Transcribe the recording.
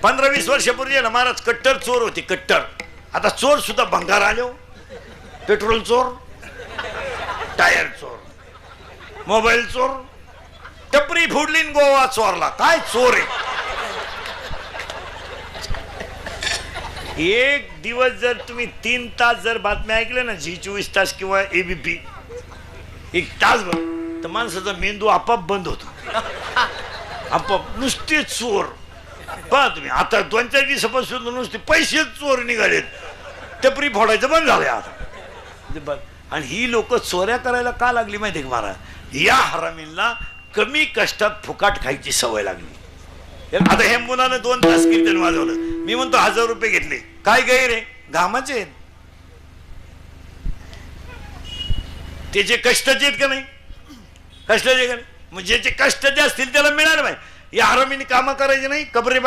15-20 वर्षापूर्वी ना महाराज कट्टर चोर होते, कट्टर. आता चोर सुद्धा भंगार आले हो. पेट्रोल चोर, टायर चोर, मोबाईल चोर, टपरी फोडली न गोवा चोरला. काय चोर आहे. एक दिवस जर तुम्ही 3 तास जर बातम्या ऐकल्या ना, झी 24 तास किंवा एबीपी, 1 तासभर, तर माणसाचा मेंदू आपाप बंद होतो. आपाप नुसते चोर. पहा तुम्ही आता 2-4 दिवसापासून नुसते पैसे चोर निघालेत. टपरी फोडायचं बंद झालंय आता. आणि ही लोक चोऱ्या करायला का लागली माहिती का महाराज? या हरामींना कमी कष्टात फुकाट खायची सवय लागली. आता हे मुलानं 2 तास कीर्तन वाजवलं, मी म्हणतो 1000 रुपये घेतले. काय गैर आहे? घामाचे आहेत, त्याचे कष्टाचे आहेत का नाही? कष्टाचे का नाही? मग ज्याचे कष्टाचे असतील त्याला मिळालं पाहिजे. या हरामीने कामं करायचे नाही, कबरे